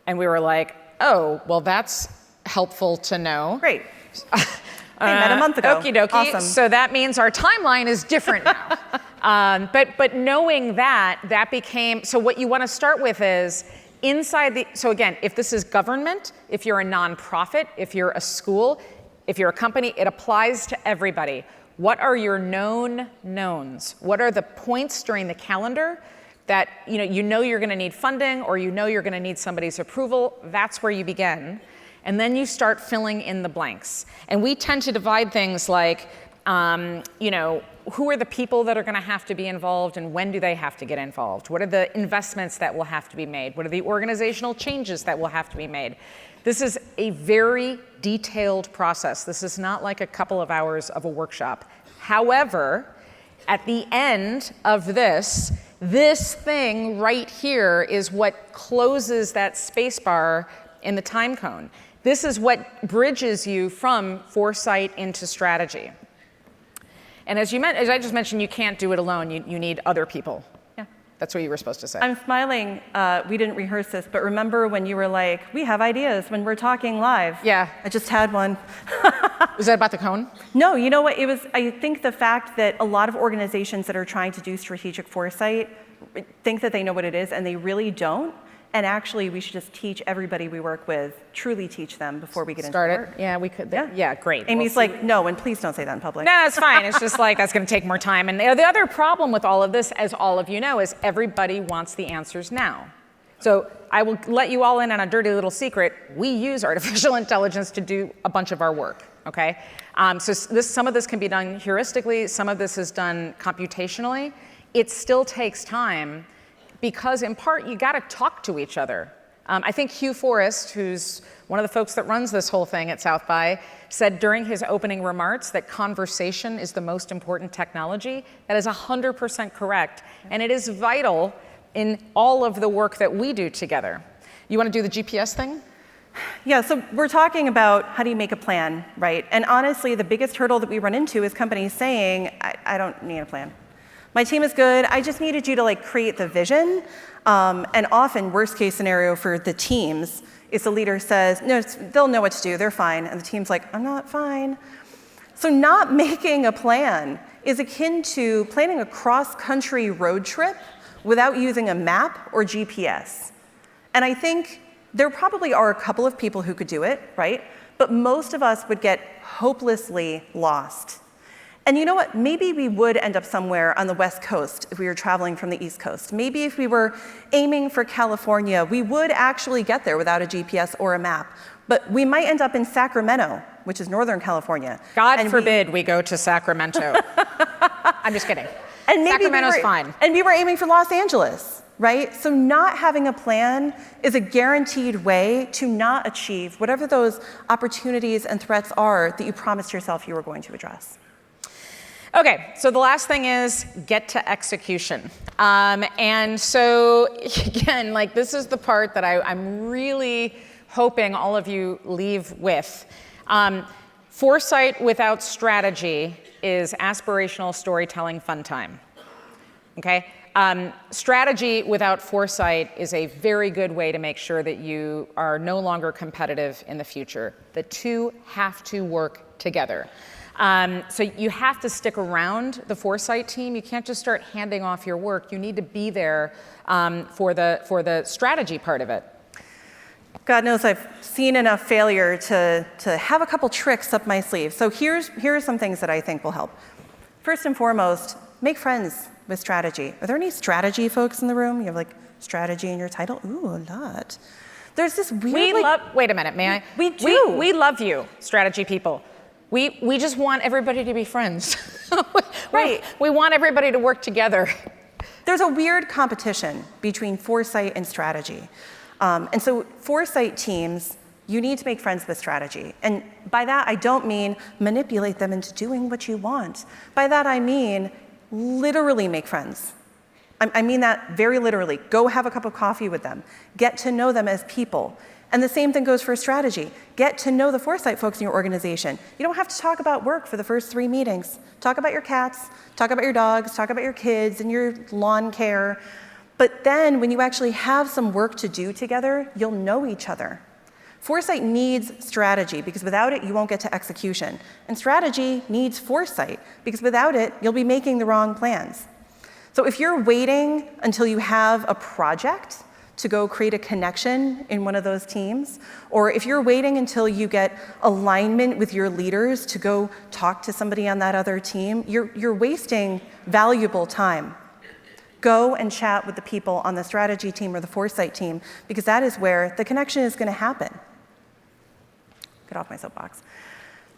And we were like, oh, well, that's helpful to know. Great. We met a month ago. Okie dokie. Awesome. So that means our timeline is different now. But knowing that became, so what you want to start with is so again, if this is government, if you're a nonprofit, if you're a school, if you're a company, it applies to everybody. What are your known knowns? What are the points during the calendar that you know you're going to need funding, or you know you're going to need somebody's approval? That's where you begin. And then you start filling in the blanks. And we tend to divide things like, Who are the people that are going to have to be involved and when do they have to get involved? What are the investments that will have to be made? What are the organizational changes that will have to be made? This is a very detailed process. This is not like a couple of hours of a workshop. However, at the end of this thing right here is what closes that space bar in the time cone. This is what bridges you from foresight into strategy. And as I just mentioned, you can't do it alone. You need other people. Yeah. That's what you were supposed to say. I'm smiling. We didn't rehearse this, but remember when you were like, we have ideas when we're talking live? Yeah. I just had one. Was that about the cone? No, you know what? I think the fact that a lot of organizations that are trying to do strategic foresight think that they know what it is, and they really don't. And actually, we should just teach everybody we work with, truly teach them before we get into work. Yeah, we could. Yeah, great. Amy's like, no, and please don't say that in public. No, it's fine. It's just like, that's going to take more time. And the other problem with all of this, as all of you know, is everybody wants the answers now. So I will let you all in on a dirty little secret. We use artificial intelligence to do a bunch of our work, okay? So some of this can be done heuristically. Some of this is done computationally. It still takes time, because in part, you got to talk to each other. I think Hugh Forrest, who's one of the folks that runs this whole thing at South by, said during his opening remarks that conversation is the most important technology. That is 100% correct, and it is vital in all of the work that we do together. You want to do the GPS thing? Yeah, so we're talking about how do you make a plan, right? And honestly, the biggest hurdle that we run into is companies saying, I don't need a plan. My team is good. I just needed you to create the vision. And often, worst case scenario for the teams is the leader says, no, they'll know what to do. They're fine. And the team's like, I'm not fine. So not making a plan is akin to planning a cross-country road trip without using a map or GPS. And I think there probably are a couple of people who could do it, right? But most of us would get hopelessly lost. And you know what? Maybe we would end up somewhere on the West Coast if we were traveling from the East Coast. Maybe if we were aiming for California, we would actually get there without a GPS or a map. But we might end up in Sacramento, which is Northern California. God forbid we go to Sacramento. I'm just kidding. And maybe Sacramento's fine. And we were aiming for Los Angeles, right? So not having a plan is a guaranteed way to not achieve whatever those opportunities and threats are that you promised yourself you were going to address. Okay, so the last thing is get to execution. And so again, this is the part that I'm really hoping all of you leave with. Foresight without strategy is aspirational storytelling fun time, okay? Strategy without foresight is a very good way to make sure that you are no longer competitive in the future. The two have to work together. So you have to stick around the foresight team. You can't just start handing off your work. You need to be there for the strategy part of it. God knows I've seen enough failure to have a couple tricks up my sleeve. So here are some things that I think will help. First and foremost, make friends with strategy. Are there any strategy folks in the room? You have strategy in your title? Ooh, a lot. There's this weird. Wait a minute, may I? We do. We love you, strategy people. We just want everybody to be friends. Right. We want everybody to work together. There's a weird competition between foresight and strategy. And so foresight teams, you need to make friends with strategy. And by that, I don't mean manipulate them into doing what you want. By that, I mean literally make friends. I mean that very literally. Go have a cup of coffee with them. Get to know them as people. And the same thing goes for strategy. Get to know the foresight folks in your organization. You don't have to talk about work for the first 3 meetings. Talk about your cats, talk about your dogs, talk about your kids and your lawn care. But then when you actually have some work to do together, you'll know each other. Foresight needs strategy because without it, you won't get to execution. And strategy needs foresight because without it, you'll be making the wrong plans. So if you're waiting until you have a project to go create a connection in one of those teams, or if you're waiting until you get alignment with your leaders to go talk to somebody on that other team, you're wasting valuable time. Go and chat with the people on the strategy team or the foresight team, because that is where the connection is going to happen. Get off my soapbox.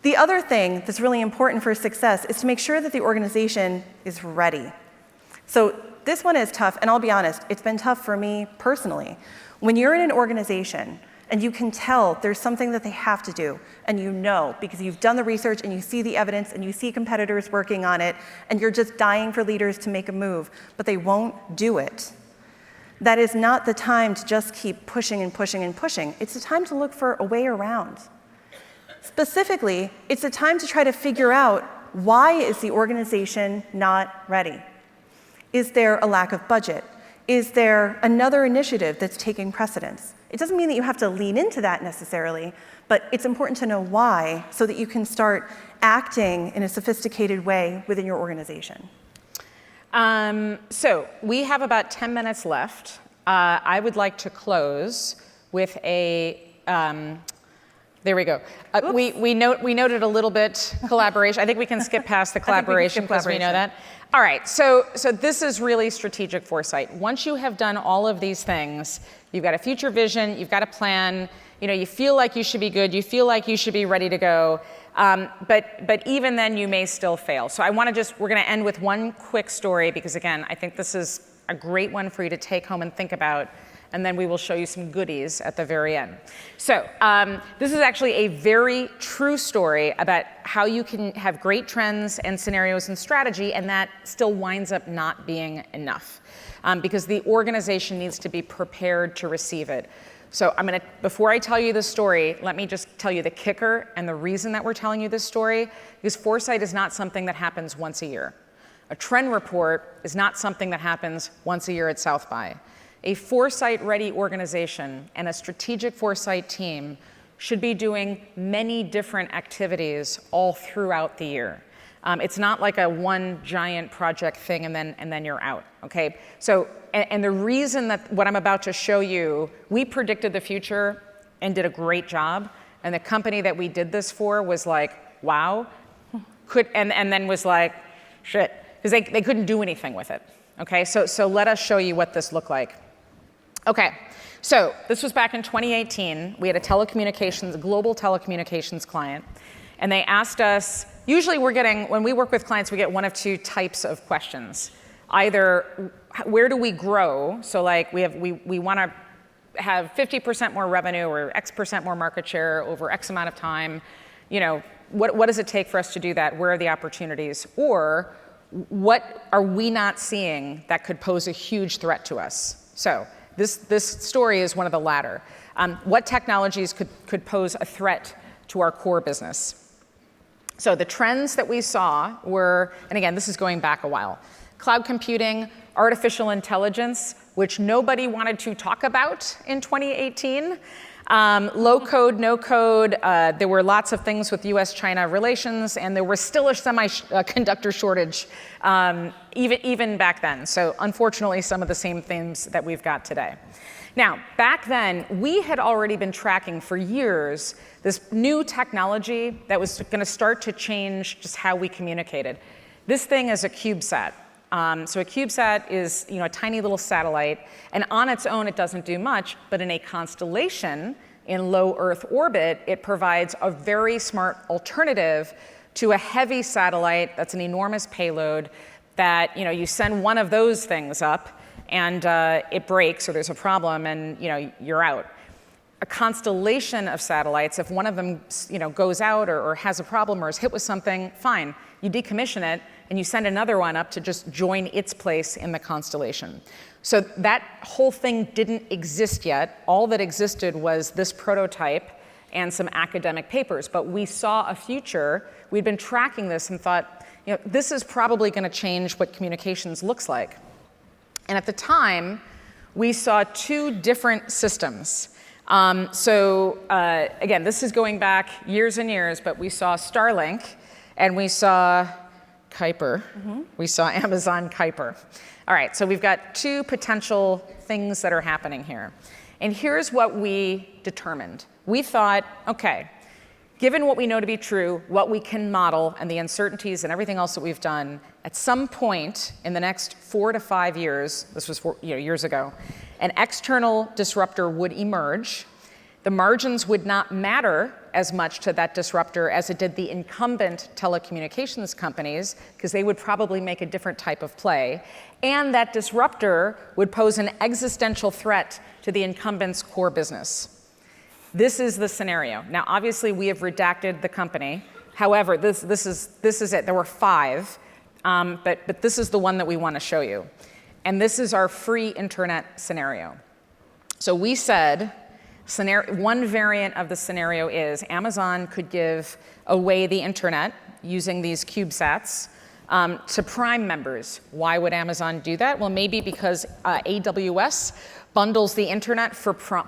The other thing that's really important for success is to make sure that the organization is ready. So this one is tough, and I'll be honest, it's been tough for me personally. When you're in an organization and you can tell there's something that they have to do, and you know because you've done the research and you see the evidence and you see competitors working on it, and you're just dying for leaders to make a move, but they won't do it. That is not the time to just keep pushing and pushing and pushing. It's the time to look for a way around. Specifically, it's the time to try to figure out, why is the organization not ready? Is there a lack of budget? Is there another initiative that's taking precedence? It doesn't mean that you have to lean into that necessarily, but it's important to know why so that you can start acting in a sophisticated way within your organization. So we have about 10 minutes left. I would like to close with a, there we go. We noted a little bit collaboration. I think we can skip past the collaboration because we know that. All right, so this is really strategic foresight. Once you have done all of these things, you've got a future vision, you've got a plan, you feel like you should be good, you feel like you should be ready to go, but even then you may still fail. So we're gonna end with one quick story because again, I think this is a great one for you to take home and think about, and then we will show you some goodies at the very end. So this is actually a very true story about how you can have great trends and scenarios and strategy, and that still winds up not being enough because the organization needs to be prepared to receive it. So before I tell you this story, let me just tell you the kicker and the reason that we're telling you this story, because foresight is not something that happens once a year. A trend report is not something that happens once a year at South by. A foresight-ready organization and a strategic foresight team should be doing many different activities all throughout the year. It's not like a one giant project thing and then you're out, okay? So, and the reason that what I'm about to show you, we predicted the future and did a great job, and the company that we did this for was like, wow, and then was like, shit, because they couldn't do anything with it, okay? So let us show you what this looked like. Okay, so this was back in 2018. We had a global telecommunications client, and they asked us, usually when we work with clients, we get one of two types of questions. Either, where do we grow? So like we want to have 50% more revenue or X% more market share over X amount of time. What does it take for us to do that? Where are the opportunities? Or what are we not seeing that could pose a huge threat to us? So this story is one of the latter. What technologies could pose a threat to our core business? So the trends that we saw were, and again, this is going back a while, cloud computing, artificial intelligence, which nobody wanted to talk about in 2018, low code, no code, there were lots of things with US-China relations, and there was still a semiconductor shortage even back then. So unfortunately, some of the same themes that we've got today. Now, back then, we had already been tracking for years this new technology that was going to start to change just how we communicated. This thing is a CubeSat. So a CubeSat is a tiny little satellite, and on its own it doesn't do much, but in a constellation in low Earth orbit, it provides a very smart alternative to a heavy satellite that's an enormous payload that you send one of those things up and it breaks or there's a problem and you're out. A constellation of satellites, if one of them goes out or has a problem or is hit with something, fine, you decommission it and you send another one up to just join its place in the constellation. So that whole thing didn't exist yet. All that existed was this prototype and some academic papers, but we saw a future. We'd been tracking this and thought, this is probably going to change what communications looks like. And at the time, we saw two different systems. Again, this is going back years and years, but we saw Starlink and we saw Kuiper. Mm-hmm. We saw Amazon Kuiper. All right, so we've got two potential things that are happening here. And here's what we determined. We thought, okay, given what we know to be true, what we can model, and the uncertainties and everything else that we've done, at some point in the next 4 to 5 years, this was years ago, an external disruptor would emerge. The margins would not matter as much to that disruptor as it did the incumbent telecommunications companies, because they would probably make a different type of play. And that disruptor would pose an existential threat to the incumbent's core business. This is the scenario. Now, obviously, we have redacted the company. However, this is it. There were 5, but this is the one that we want to show you. And this is our free internet scenario. So we said, one variant of the scenario is Amazon could give away the internet using these CubeSats to Prime members. Why would Amazon do that? Well, maybe because AWS bundles the internet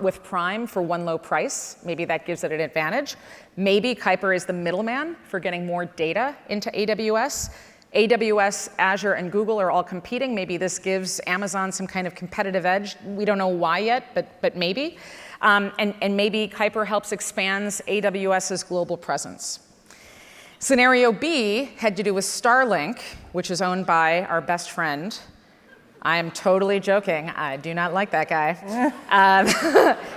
with Prime for one low price. Maybe that gives it an advantage. Maybe Kuiper is the middleman for getting more data into AWS. AWS, Azure, and Google are all competing. Maybe this gives Amazon some kind of competitive edge. We don't know why yet, but maybe. And maybe Kuiper helps expands AWS's global presence. Scenario B had to do with Starlink, which is owned by our best friend. I am totally joking. I do not like that guy.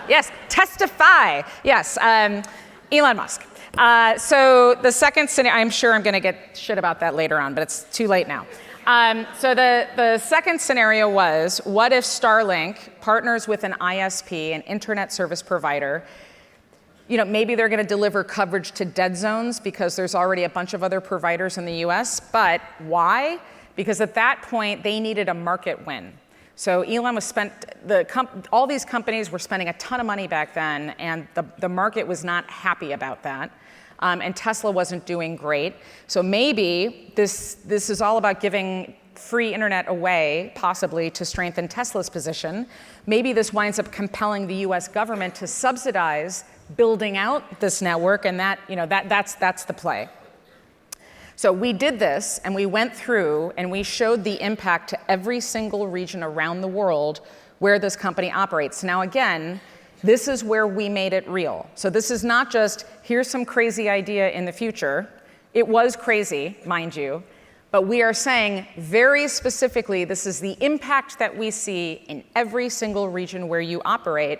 Yes, testify. Yes, Elon Musk. So the second scenario, I'm sure I'm going to get shit about that later on, but it's too late now. So the second scenario was, what if Starlink partners with an ISP, an internet service provider? You know, maybe they're going to deliver coverage to dead zones because there's already a bunch of other providers in the US, but why? Because at that point, they needed a market win. So Elon was all these companies were spending a ton of money back then, and the market was not happy about that. And Tesla wasn't doing great. So maybe this is all about giving free internet away, possibly to strengthen Tesla's position. Maybe this winds up compelling the US government to subsidize building out this network, and that's the play. So we did this, and we went through, and we showed the impact to every single region around the world where this company operates. Now again, this is where we made it real. So this is not just, here's some crazy idea in the future. It was crazy, mind you, but we are saying very specifically, this is the impact that we see in every single region where you operate.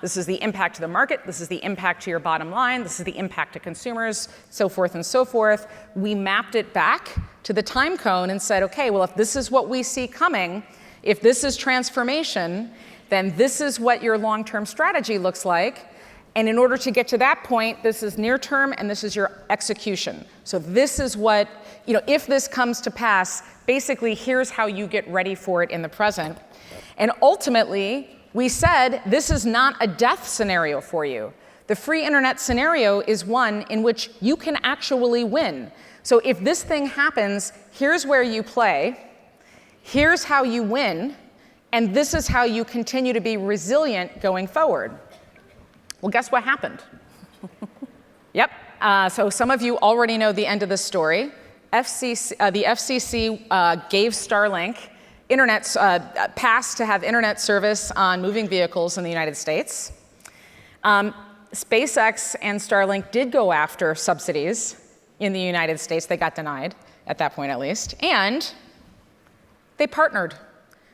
This is the impact to the market. This is the impact to your bottom line. This is the impact to consumers, so forth and so forth. We mapped it back to the time cone and said, okay, well, if this is what we see coming, if this is transformation, then this is what your long-term strategy looks like. And in order to get to that point, this is near term and this is your execution. So this is what, if this comes to pass, basically here's how you get ready for it in the present. And ultimately, we said this is not a death scenario for you. The free internet scenario is one in which you can actually win. So if this thing happens, here's where you play, here's how you win, and this is how you continue to be resilient going forward. Well, guess what happened? Yep. So some of you already know the end of the story. The FCC gave Starlink pass to have internet service on moving vehicles in the United States. SpaceX and Starlink did go after subsidies in the United States. They got denied, at that point at least. And they partnered.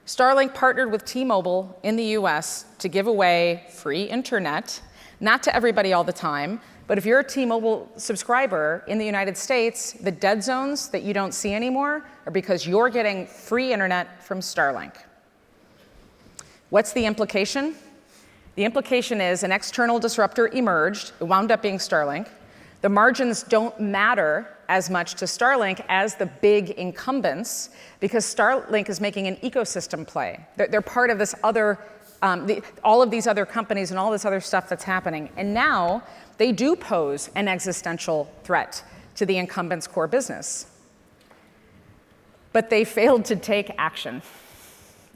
Starlink partnered with T-Mobile in the US to give away free internet, not to everybody all the time, but if you're a T-Mobile subscriber in the United States, the dead zones that you don't see anymore are because you're getting free internet from Starlink. What's the implication? The implication is an external disruptor emerged. It wound up being Starlink. The margins don't matter as much to Starlink as the big incumbents because Starlink is making an ecosystem play. They're part of this other, all of these other companies and all this other stuff that's happening. And now they do pose an existential threat to the incumbent's core business. But they failed to take action.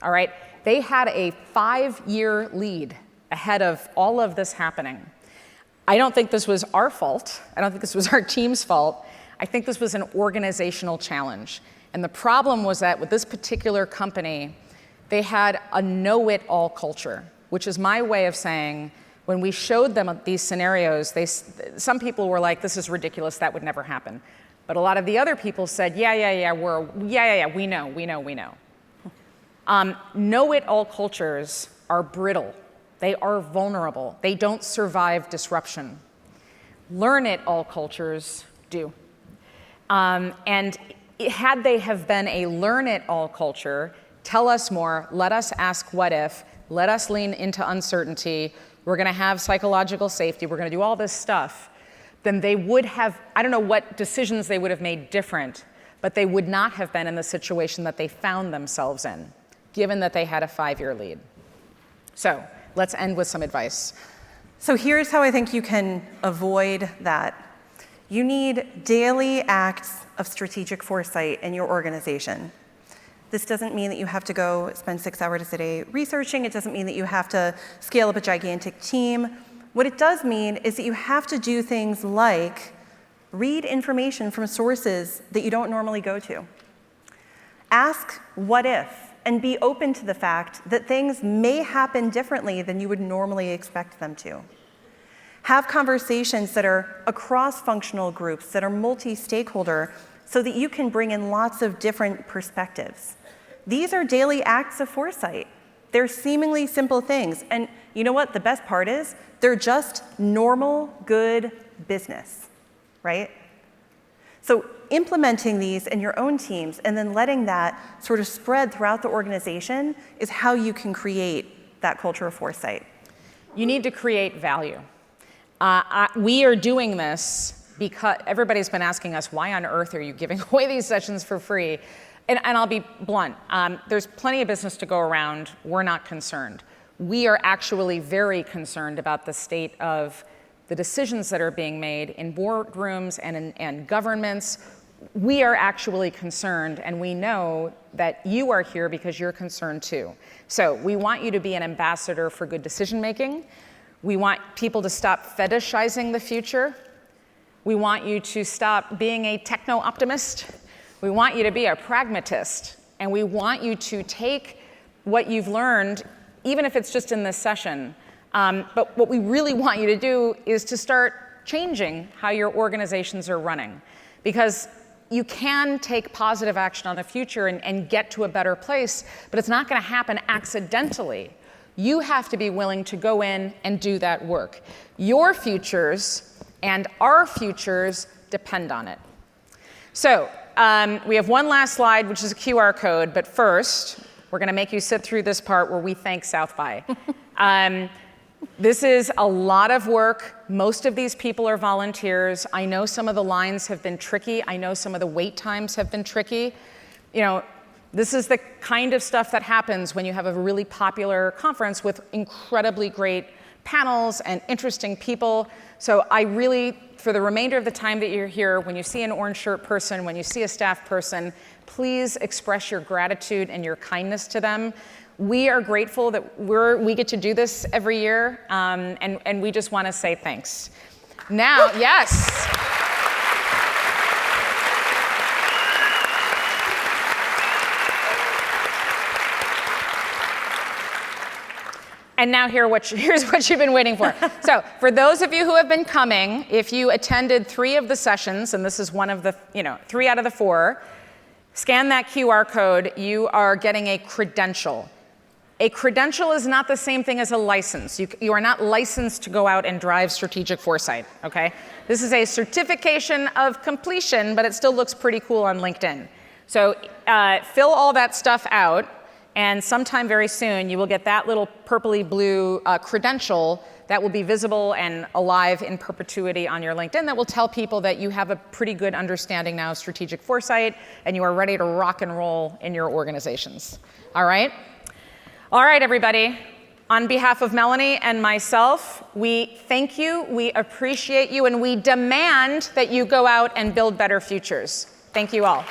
All right? They had a 5-year lead ahead of all of this happening. I don't think this was our fault. I don't think this was our team's fault. I think this was an organizational challenge. And the problem was that with this particular company, they had a know-it-all culture, which is my way of saying, when we showed them these scenarios, some people were like, this is ridiculous, that would never happen. But a lot of the other people said, yeah, we know. Know-it-all cultures are brittle. They are vulnerable. They don't survive disruption. Learn it all cultures do. And had they have been a learn it all culture, tell us more, let us ask what if, let us lean into uncertainty, we're going to have psychological safety, we're going to do all this stuff, then they would have, I don't know what decisions they would have made different, but they would not have been in the situation that they found themselves in, given that they had a 5-year lead. So let's end with some advice. So here's how I think you can avoid that. You need daily acts of strategic foresight in your organization. This doesn't mean that you have to go spend 6 hours a day researching. It doesn't mean that you have to scale up a gigantic team. What it does mean is that you have to do things like read information from sources that you don't normally go to. Ask what if, and be open to the fact that things may happen differently than you would normally expect them to. Have conversations that are across functional groups, that are multi-stakeholder, so that you can bring in lots of different perspectives. These are daily acts of foresight. They're seemingly simple things. And you know what the best part is? They're just normal, good business, right? So implementing these in your own teams and then letting that sort of spread throughout the organization is how you can create that culture of foresight. You need to create value. We are doing this because everybody's been asking us, why on earth are you giving away these sessions for free? And I'll be blunt. There's plenty of business to go around. We're not concerned. We are actually very concerned about the state of the decisions that are being made in boardrooms and governments. We are actually concerned, and we know that you are here because you're concerned too. So we want you to be an ambassador for good decision making. We want people to stop fetishizing the future. We want you to stop being a techno-optimist. We want you to be a pragmatist. And we want you to take what you've learned, even if it's just in this session. But what we really want you to do is to start changing how your organizations are running. Because you can take positive action on the future and get to a better place, but it's not going to happen accidentally. You have to be willing to go in and do that work. Your futures and our futures depend on it. So we have one last slide, which is a QR code, but first, we're going to make you sit through this part where we thank South by. This is a lot of work. Most of these people are volunteers. I know some of the lines have been tricky. I know some of the wait times have been tricky. You know, this is the kind of stuff that happens when you have a really popular conference with incredibly great panels and interesting people. So I really, for the remainder of the time that you're here, when you see an orange shirt person, when you see a staff person, please express your gratitude and your kindness to them. We are grateful that we get to do this every year, and we just want to say thanks. Now, yes. And now here's what you've been waiting for. So for those of you who have been coming, if you attended 3 of the sessions, and this is one of the, 3 out of the 4, scan that QR code, you are getting a credential. A credential is not the same thing as a license. You are not licensed to go out and drive strategic foresight, okay? This is a certification of completion, but it still looks pretty cool on LinkedIn. So fill all that stuff out, and sometime very soon you will get that little purpley blue credential that will be visible and alive in perpetuity on your LinkedIn that will tell people that you have a pretty good understanding now of strategic foresight and you are ready to rock and roll in your organizations. All right? All right, everybody. On behalf of Melanie and myself, we thank you, we appreciate you, and we demand that you go out and build better futures. Thank you all.